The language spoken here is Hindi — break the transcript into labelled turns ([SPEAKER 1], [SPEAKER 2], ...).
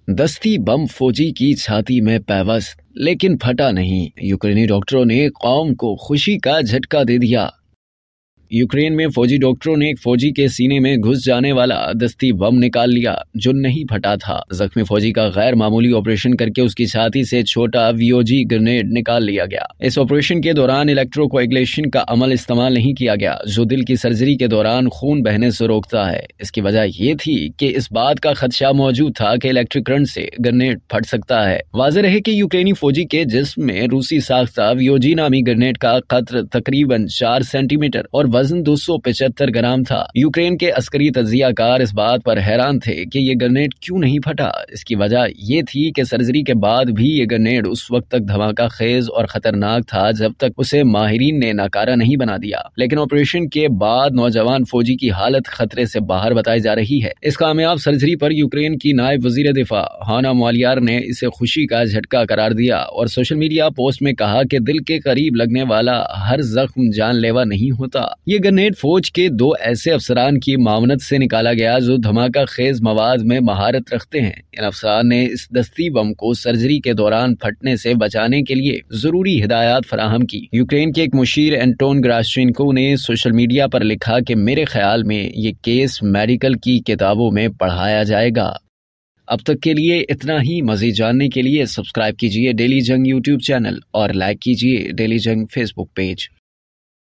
[SPEAKER 1] दस्ती बम फौजी की छाती में पैवस्त, लेकिन फटा नहीं। यूक्रेनी डॉक्टरों ने कौम को खुशी का झटका दे दिया। यूक्रेन में फौजी डॉक्टरों ने एक फौजी के सीने में घुस जाने वाला दस्ती बम निकाल लिया जो नहीं फटा था। जख्मी फौजी का गैर मामूली ऑपरेशन करके उसकी छाती से छोटा वीओजी ग्रेनेड निकाल लिया गया। इस ऑपरेशन के दौरान इलेक्ट्रोकोएगुलेशन का अमल इस्तेमाल नहीं किया गया जो दिल की सर्जरी के दौरान खून बहने से रोकता है। इसकी वजह यह थी कि इस बात का खदशा मौजूद था कि इलेक्ट्रिक करंट से ग्रेनेड फट सकता है। वाज़ेह रहे कि यूक्रेनी फौजी के जिस्म में रूसी साख्ता वीओजी नामी ग्रेनेड का कत्र तकरीबन 4 सेंटीमीटर और वजन 275 ग्राम था। यूक्रेन के अस्करी तज्जियाकार इस बात पर हैरान थे कि ये ग्रेनेड क्यों नहीं फटा। इसकी वजह ये थी कि सर्जरी के बाद भी ये ग्रेनेड उस वक्त तक धमाका खेज और खतरनाक था जब तक उसे माहिरीन ने नाकारा नहीं बना दिया। लेकिन ऑपरेशन के बाद नौजवान फौजी की हालत खतरे से बाहर बताई जा रही है। इस कामयाब सर्जरी पर यूक्रेन की नायब वजीर दिफा हाना मालियार ने इसे खुशी का झटका करार दिया और सोशल मीडिया पोस्ट में कहा कि दिल के करीब लगने वाला हर जख्म जानलेवा नहीं होता। ये ग्रेनेड फौज के 2 ऐसे अफसरान की मामनत से निकाला गया जो धमाका खेज मवाद में महारत रखते हैं। इन अफसरान ने इस दस्ती बम को सर्जरी के दौरान फटने से बचाने के लिए जरूरी हिदायत फराहम की। यूक्रेन के एक मुशीर एंटोन ग्राश्चेंको ने सोशल मीडिया पर लिखा कि मेरे ख्याल में ये केस मेडिकल की किताबों में पढ़ाया जाएगा। अब तक के लिए इतना ही। मज़ीद जानने के लिए सब्सक्राइब कीजिए डेली जंग यूट्यूब चैनल और लाइक कीजिए डेली जंग फेसबुक पेज।